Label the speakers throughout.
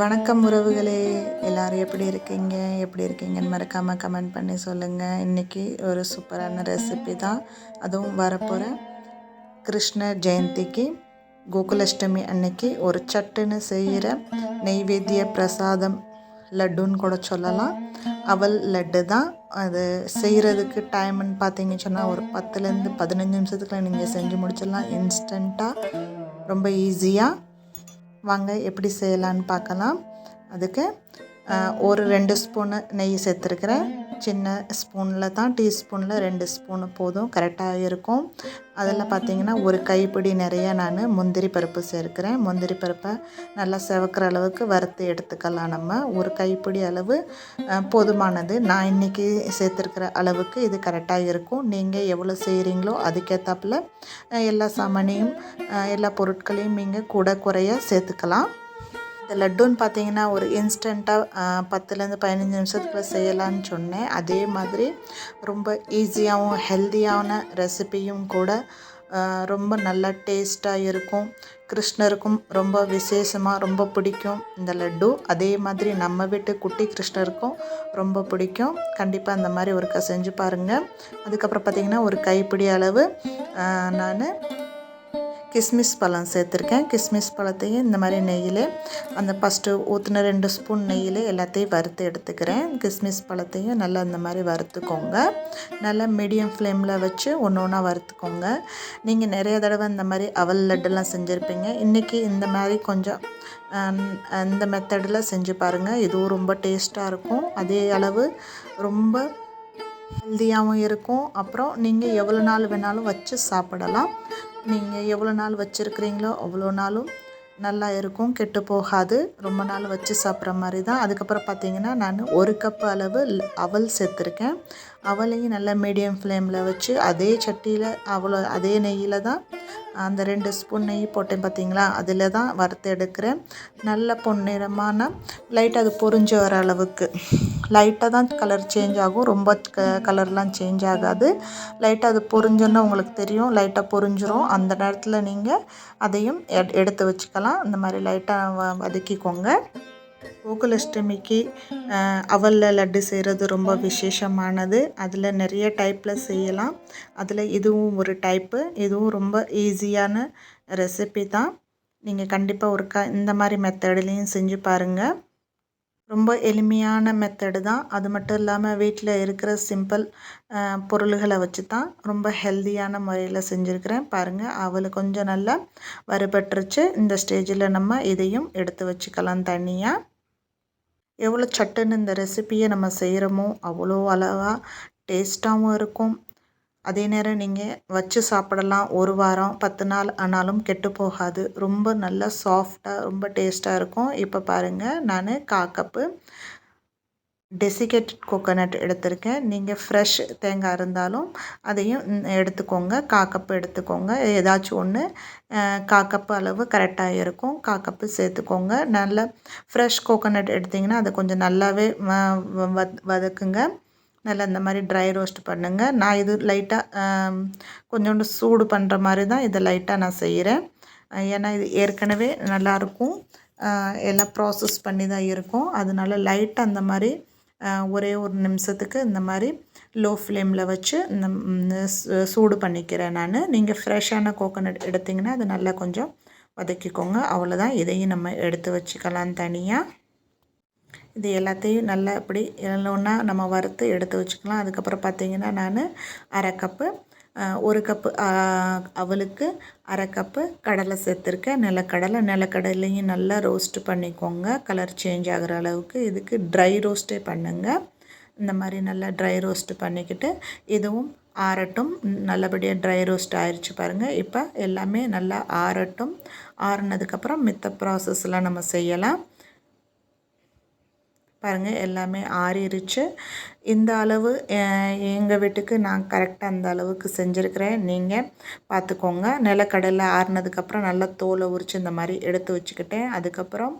Speaker 1: வணக்கம் உறவுகளே, எல்லாரும் எப்படி இருக்கீங்கன்னு மறக்காமல் கமெண்ட் பண்ணி சொல்லுங்கள். இன்றைக்கி ஒரு சூப்பரான ரெசிபி தான். அதுவும் வரப்போகிற கிருஷ்ண ஜெயந்திக்கு கோகுலாஷ்டமி அன்னைக்கு ஒரு சட்டுன்னு செய்கிற நெய்வேத்திய பிரசாதம் லட்டுன்னு கூட சொல்லலாம். அவல் லட்டு தான். அது செய்கிறதுக்கு டைம்னு பார்த்தீங்கன்னு சொன்னால் ஒரு 10லேருந்து 15 நிமிஷத்துக்குள்ள நீங்கள் செஞ்சு முடிச்சிடலாம். இன்ஸ்டண்ட்டாக ரொம்ப ஈஸியாக. வாங்க எப்படி செய்யலான்னு பார்க்கலாம். அதுக்கு ஒரு 2 ஸ்பூனு நெய் சேர்த்துருக்குறேன். சின்ன ஸ்பூனில் தான், டீஸ்பூனில் 2 ஸ்பூனு போதும், கரெக்டாக இருக்கும். அதில் பார்த்திங்கன்னா ஒரு கைப்பிடி நிறைய நான் முந்திரி பருப்பு சேர்க்கிறேன். முந்திரி பருப்பை நல்லா செவக்கிற அளவுக்கு வறுத்து எடுத்துக்கலாம். நம்ம ஒரு கைப்பிடி அளவு போதுமானது. நான் இன்றைக்கி சேர்த்துருக்கிற அளவுக்கு இது கரெக்டாக இருக்கும். நீங்கள் எவ்வளோ செய்கிறீங்களோ அதுக்கேற்றாப்புல எல்லா சாமானையும் எல்லா பொருட்களையும் நீங்கள் கூட குறைய சேர்த்துக்கலாம். இந்த லட்டுன்னு பார்த்தீங்கன்னா ஒரு இன்ஸ்டண்ட்டாக 10லேருந்து 15 நிமிஷத்துக்குள்ள செய்யலான்னு சொன்னேன். அதே மாதிரி ரொம்ப ஈஸியாகவும் ஹெல்த்தியான ரெசிபியும் கூட. ரொம்ப நல்லா டேஸ்ட்டாக இருக்கும். கிருஷ்ணருக்கும் ரொம்ப விசேஷமாக ரொம்ப பிடிக்கும் இந்த லட்டு. அதே மாதிரி நம்ம வீட்டு குட்டி கிருஷ்ணருக்கும் ரொம்ப பிடிக்கும். கண்டிப்பாக அந்த மாதிரி ஒருக்கா செஞ்சு பாருங்கள். அதுக்கப்புறம் பார்த்திங்கன்னா ஒரு கைப்பிடி அளவு நான் கிஸ்மிஸ் பழம் சேர்த்துருக்கேன். கிஸ்மிஸ் பழத்தையும் இந்த மாதிரி நெய்யில் அந்த ஃபஸ்ட்டு ஊற்றின 2 ஸ்பூன் நெய்யில் எல்லாத்தையும் வறுத்து எடுத்துக்கிறேன். கிஸ்மிஸ் பழத்தையும் நல்லா இந்த மாதிரி வறுத்துக்கோங்க. நல்லா மீடியம் ஃப்ளேமில் வச்சு ஒன்று ஒன்றா வறுத்துக்கோங்க. நீங்கள் நிறைய தடவை இந்த மாதிரி அவல் லட்டுலாம் செஞ்சுருப்பீங்க. இன்றைக்கி இந்த மாதிரி கொஞ்சம் இந்த மெத்தடில் செஞ்சு பாருங்கள். இதுவும் ரொம்ப டேஸ்ட்டாக இருக்கும். அதே அளவு ரொம்ப ஹெல்த்தியாகவும் இருக்கும். அப்புறம் நீங்கள் எவ்வளோ நாள் வேணாலும் வச்சு சாப்பிடலாம். நீங்கள் எவ்வளோ நாள் வச்சுருக்கிறீங்களோ அவ்வளோ நாளும் நல்லா இருக்கும், கெட்டு போகாது. ரொம்ப நாள் வச்சு சாப்பிட்ற மாதிரி தான். அதுக்கப்புறம் பார்த்திங்கன்னா நான் 1 கப் அளவு அவல் சேர்த்துருக்கேன். அவலையும் நல்லா மீடியம் ஃப்ளேமில் வச்சு அதே சட்டியில் அதே நெய்யில் தான் அந்த 2 ஸ்பூன் நெய் போட்டேன் பார்த்திங்களா, அதில் தான் வறுத்து எடுக்கிறேன். நல்ல பொன்னிறமான லைட்டாக அது பொரிஞ்சு வர அளவுக்கு லைட்டாக தான் கலர் சேஞ்ச் ஆகும். ரொம்ப கலர்லாம் சேஞ்ச் ஆகாது. லைட்டாக அது பொரிஞ்சோன்னா உங்களுக்கு தெரியும், லைட்டாக பொரிஞ்சிரும். அந்த நேரத்தில் நீங்கள் அதையும் எடுத்து வச்சுக்கலாம். இந்த மாதிரி லைட்டாக வதக்கிக்கோங்க. கோகுலாஷ்டமிக்கு அவலில் லட்டு செய்கிறது ரொம்ப விசேஷமானது. அதில் நிறைய டைப்பில் செய்யலாம். அதில் இதுவும் ஒரு டைப்பு. இதுவும் ரொம்ப ஈஸியான ரெசிபி தான். நீங்கள் கண்டிப்பாக இந்த மாதிரி மெத்தட்லேயும் செஞ்சு பாருங்கள். ரொம்ப எளிமையான மெத்தடு தான். அது மட்டும் இல்லாமல் வீட்டில் இருக்கிற சிம்பிள் பொருள்களை வச்சு தான் ரொம்ப ஹெல்த்தியான முறையில் செஞ்சுருக்கிறேன். பாருங்கள், அவள் கொஞ்சம் நல்லா வறுபட்டுருச்சு. இந்த ஸ்டேஜில் நம்ம இதையும் எடுத்து வச்சுக்கலாம் தனியாக. எவ்வளோ சட்டுன்னு இந்த ரெசிப்பியை நம்ம செய்கிறோமோ அவ்வளோ அளவாக டேஸ்ட்டாகவும் இருக்கும். அதே நேரம் நீங்கள் வச்சு சாப்பிடலாம். 1 வாரம் 10 நாள் ஆனாலும் கெட்டு போகாது. ரொம்ப நல்லா சாஃப்டாக ரொம்ப டேஸ்ட்டாக இருக்கும். இப்போ பாருங்கள், நான் 1/4 கப்பு டெசிகேட்டட் கோகோனட் எடுத்திருக்கேன். நீங்கள் ஃப்ரெஷ் தேங்காய் இருந்தாலும் அதையும் எடுத்துக்கோங்க. 1/4 கப்பு எடுத்துக்கோங்க. ஏதாச்சும் ஒன்று 1/4 கப்பு அளவு கரெக்டாக இருக்கும். 1/4 கப்பு சேர்த்துக்கோங்க. நல்ல ஃப்ரெஷ் கோகோனட் எடுத்திங்கன்னா அதை கொஞ்சம் நல்லாவே வதக்குங்க. நல்லா இந்த மாதிரி ட்ரை ரோஸ்ட் பண்ணுங்கள். நான் இது லைட்டாக கொஞ்சோண்டு சூடு பண்ணுற மாதிரி தான் இதை லைட்டாக நான் செய்கிறேன். ஏன்னா இது ஏற்கனவே நல்லாயிருக்கும், எல்லாம் ப்ராசஸ் பண்ணி தான் இருக்கும். அதனால லைட்டாக அந்த மாதிரி ஒரே 1 நிமிஷத்துக்கு இந்த மாதிரி லோ ஃப்ளேமில் வச்சு சூடு பண்ணிக்கிறேன் நான். நீங்கள் ஃப்ரெஷ்ஷான கோகோனட் எடுத்திங்கன்னா அது நல்லா கொஞ்சம் வதக்கிக்கோங்க. அவ்வளோதான். இதையும் நம்ம எடுத்து வச்சுக்கலாம் தனியாக. இது எல்லாத்தையும் நல்லா இப்படி ஒன்றா நம்ம வறுத்து எடுத்து வச்சுக்கலாம். அதுக்கப்புறம் பார்த்திங்கன்னா நான் 1/2 கப்பு 1 கப்பு அவலுக்கு 1/2 கப்பு கடலை சேர்த்துருக்கேன். நிலக்கடலையும் நல்லா ரோஸ்ட் பண்ணிக்கோங்க, கலர் சேஞ்ச் ஆகிற அளவுக்கு. இதுக்கு ட்ரை ரோஸ்ட்டே பண்ணுங்கள். இந்த மாதிரி நல்லா ட்ரை ரோஸ்ட் பண்ணிக்கிட்டு இதுவும் ஆறட்டும். நல்லபடியாக ட்ரை ரோஸ்ட் ஆயிடுச்சு பாருங்கள். இப்போ எல்லாமே நல்லா ஆறட்டும். ஆறுனதுக்கப்புறம் மித்த ப்ராசஸ்லாம் நம்ம செய்யலாம். பாருங்கள் எல்லாமே ஆறிருச்சு. இந்த அளவு எங்கள் வீட்டுக்கு நான் கரெக்டாக அந்த அளவுக்கு செஞ்சுருக்கிறேன். நீங்கள் பார்த்துக்கோங்க. நிலக்கடலை ஆறுனதுக்கப்புறம் நல்லா தோலை உரித்து இந்த மாதிரி எடுத்து வச்சுக்கிட்டேன். அதுக்கப்புறம்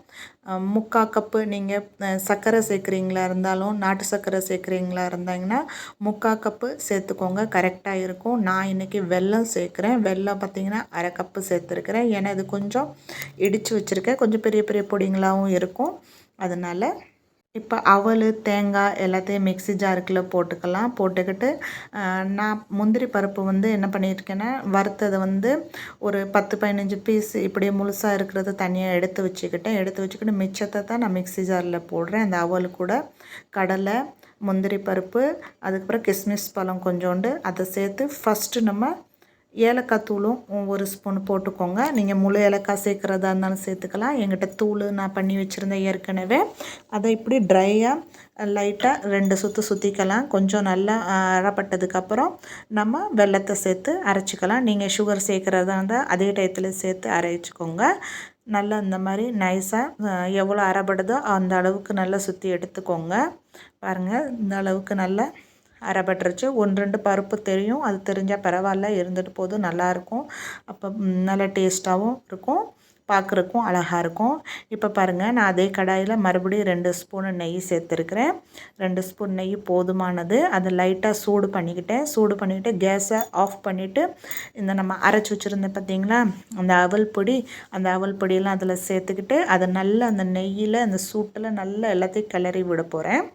Speaker 1: 3/4 கப்பு நீங்கள் சர்க்கரை சேர்க்குறீங்களா இருந்தாலும் நாட்டு சர்க்கரை சேர்க்குறீங்களா இருந்தாங்கன்னா 3/4 கப்பு சேர்த்துக்கோங்க, கரெக்டாக இருக்கும். நான் இன்றைக்கி வெல்லம் சேர்க்குறேன். வெல்லம் பார்த்திங்கன்னா 1/2 கப்பு சேர்த்துருக்குறேன். ஏன்னா இது கொஞ்சம் இடித்து வச்சுருக்கேன், கொஞ்சம் பெரிய பெரிய பொடிங்களாகவும் இருக்கும். அதனால் இப்போ அவல் தேங்காய் எல்லாத்தையும் மிக்ஸி ஜாருக்குள்ளே போட்டுக்கலாம். போட்டுக்கிட்டு நான் முந்திரி பருப்பு வந்து என்ன பண்ணியிருக்கேன்னா வறுத்ததை வந்து ஒரு 10-15 பீஸ் இப்படியே முழுசாக இருக்கிறத தனியாக எடுத்து வச்சுக்கிட்டு மிச்சத்தை தான் நான் மிக்ஸி ஜாரில் போடுறேன். அந்த அவல் கூட கடலை, முந்திரி பருப்பு, அதுக்கப்புறம் கிஸ்மிஸ் பழம் கொஞ்சோண்டு அதை சேர்த்து ஃபஸ்ட்டு நம்ம ஏலக்காய் தூளும் 1 ஸ்பூன் போட்டுக்கோங்க. நீங்கள் முழு ஏலக்காய் சேர்க்குறதா இருந்தாலும் சேர்த்துக்கலாம். என்கிட்ட தூள் நான் பண்ணி வச்சுருந்தேன் ஏற்கனவே. அதை இப்படி ட்ரையாக லைட்டாக 2 சுற்று சுற்றிக்கலாம். கொஞ்சம் நல்லா அரைப்பட்டதுக்கப்புறம் நம்ம வெல்லத்தை சேர்த்து அரைச்சிக்கலாம். நீங்கள் சுகர் சேர்க்குறதா இருந்தால் அதே டயத்தில் சேர்த்து அரைச்சிக்கோங்க. நல்லா இந்த மாதிரி நைஸாக எவ்வளோ அரைப்படுதோ அந்த அளவுக்கு நல்லா சுற்றி எடுத்துக்கோங்க. பாருங்கள் இந்த அளவுக்கு நல்லா அரைப்பட்டுருச்சு. 1-2 பருப்பு தெரியும், அது தெரிஞ்சால் பரவாயில்ல, இருந்துட்டு போதும், நல்லாயிருக்கும். அப்போ நல்லா டேஸ்ட்டாகவும் இருக்கும், பார்க்குறக்கும் அழகாக இருக்கும். இப்போ பாருங்கள் நான் அதே கடாயில் மறுபடியும் 2 ஸ்பூனு நெய் சேர்த்துருக்குறேன். 2 ஸ்பூன் நெய் போதுமானது. அதை லைட்டாக சூடு பண்ணிக்கிட்டு கேஸை ஆஃப் பண்ணிவிட்டு இந்த நம்ம அரைச்சி வச்சுருந்தேன் பார்த்திங்களா அந்த அவல் பொடியெல்லாம் அதில் சேர்த்துக்கிட்டு அதை நல்லா அந்த நெய்யில் அந்த சூட்டில் நல்லா எல்லாத்தையும் கிளறி விட போகிறேன்.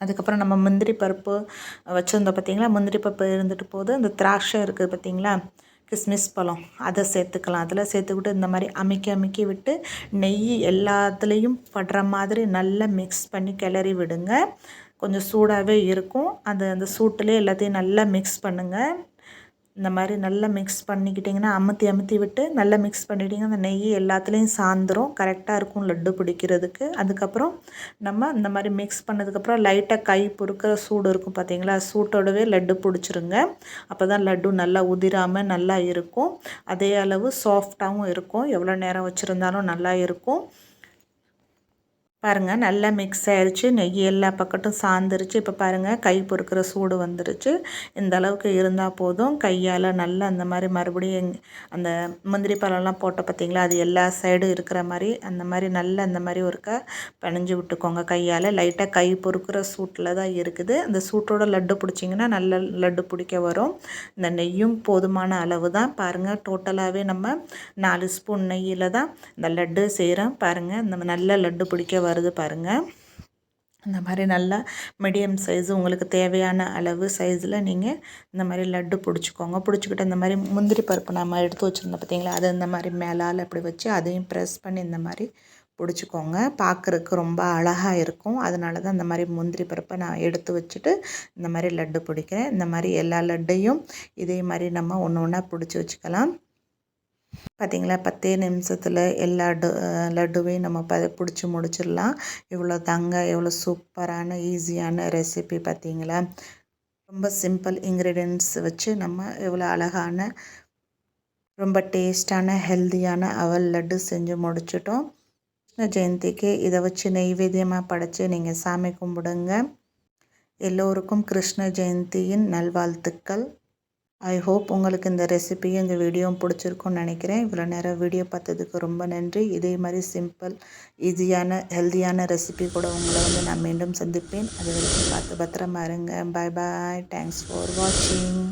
Speaker 1: அதுக்கப்புறம் நம்ம முந்திரி பருப்பு வச்சுருந்தோம் பார்த்திங்களா, முந்திரி பருப்பு இருந்துட்டு போது அந்த திராட்சை இருக்குது பார்த்திங்களா, கிஸ்மிஸ் பழம், அதை சேர்த்துக்கலாம். அதில் சேர்த்துக்கிட்டு இந்த மாதிரி அமுக்கி விட்டு நெய் எல்லாத்துலேயும் படுற மாதிரி நல்லா மிக்ஸ் பண்ணி கிளறி விடுங்க. கொஞ்சம் சூடாகவே இருக்கும். அந்த சூட்டிலே எல்லாத்தையும் நல்லா மிக்ஸ் பண்ணுங்கள். இந்த மாதிரி நல்லா மிக்ஸ் பண்ணிக்கிட்டிங்கன்னா அமுத்தி விட்டு நல்லா மிக்ஸ் பண்ணிட்டிங்கன்னா அந்த நெய் எல்லாத்துலேயும் சாந்துரும், கரெக்டாக இருக்கும் லட்டு பிடிக்கிறதுக்கு. அதுக்கப்புறம் நம்ம இந்த மாதிரி மிக்ஸ் பண்ணதுக்கப்புறம் லைட்டாக கை பொறுக்கிற சூடு இருக்கும் பார்த்திங்களா, சூட்டோடவே லட்டு பிடிச்சிருங்க. அப்போ தான் லட்டு நல்லா உதிராமல் நல்லா இருக்கும். அதே அளவு சாஃப்டாகவும் இருக்கும். எவ்வளோ நேரம் வச்சுருந்தாலும் நல்லா இருக்கும். பாருங்கள் நல்லா மிக்ஸ் ஆகிடுச்சு. நெய் எல்லா பக்கட்டும் சாந்துருச்சு. இப்போ பாருங்கள் கை பொறுக்கிற சூடு வந்துருச்சு. இந்த அளவுக்கு இருந்தால் போதும். கையால் நல்லா அந்த மாதிரி மறுபடியும் அந்த முந்திரி பழம்லாம் போட்ட பார்த்திங்களா, அது எல்லா சைடும் இருக்கிற மாதிரி அந்த மாதிரி நல்லா அந்த மாதிரி ஒருக்கா பிணைஞ்சு விட்டுக்கோங்க கையால். லைட்டாக கை பொறுக்கிற சூட்டில் தான் இருக்குது. அந்த சூட்டோட லட்டு பிடிச்சிங்கன்னா நல்ல லட்டு பிடிக்க வரும். இந்த நெய்யும் போதுமான அளவு தான். பாருங்கள் டோட்டலாகவே நம்ம 4 ஸ்பூன் நெய்யில் தான் இந்த லட்டு செய்கிறோம். பாருங்கள் இந்த நல்ல லட்டு பிடிக்க வருது பாருங்கள். இந்த மாதிரி நல்லா மீடியம் சைஸு உங்களுக்கு தேவையான அளவு சைஸில் நீங்கள் இந்த மாதிரி லட்டு பிடிச்சிக்கிட்டு இந்த மாதிரி முந்திரி பருப்பு நம்ம எடுத்து வச்சுருந்தோம் பார்த்திங்களா, அதை இந்த மாதிரி மேலால் அப்படி வச்சு அதையும் ப்ரெஸ் பண்ணி இந்த மாதிரி பிடிச்சிக்கோங்க. பார்க்குறக்கு ரொம்ப அழகாக இருக்கும். அதனால தான் இந்த மாதிரி முந்திரி பருப்பை நான் எடுத்து வச்சுட்டு இந்த மாதிரி லட்டு பிடிக்கிறேன். இந்த மாதிரி எல்லா லட்டையும் இதே மாதிரி நம்ம ஒன்று ஒன்றா பிடிச்சி வச்சுக்கலாம். பார்த்திங்களா 10 நிமிஷத்தில் எல்லா லட்டுவையும் நம்ம பிடிச்சி முடிச்சிடலாம். இவ்வளோ தாங்க, எவ்வளோ சூப்பரான ஈஸியான ரெசிபி பார்த்திங்களா. ரொம்ப சிம்பிள் இன்க்ரீடியன்ட்ஸ் வச்சு நம்ம எவ்வளோ அழகான ரொம்ப டேஸ்டான ஹெல்த்தியான அவல் லட்டு செஞ்சு முடிச்சிட்டோம். கிருஷ்ண ஜெயந்திக்கு இதை வச்சு நெய்வேத்தியமாக படைச்சி நீங்கள் சாமி கும்பிடுங்க. எல்லோருக்கும் கிருஷ்ண ஜெயந்தியின் நல்வாழ்த்துக்கள். ஐ ஹோப் உங்களுக்கு இந்த ரெசிபியும் இந்த வீடியோவும் பிடிச்சிருக்குன்னு நினைக்கிறேன். இவ்வளோ நேரம் வீடியோ பார்த்ததுக்கு ரொம்ப நன்றி. இதே மாதிரி சிம்பிள் ஈஸியான ஹெல்த்தியான ரெசிபி கூட உங்களை நான் மீண்டும் சந்திப்பேன். அது வரைக்கும் பார்த்து பத்திரமா இருங்க. பாய் பாய். தேங்க்ஸ் ஃபார் வாட்சிங்.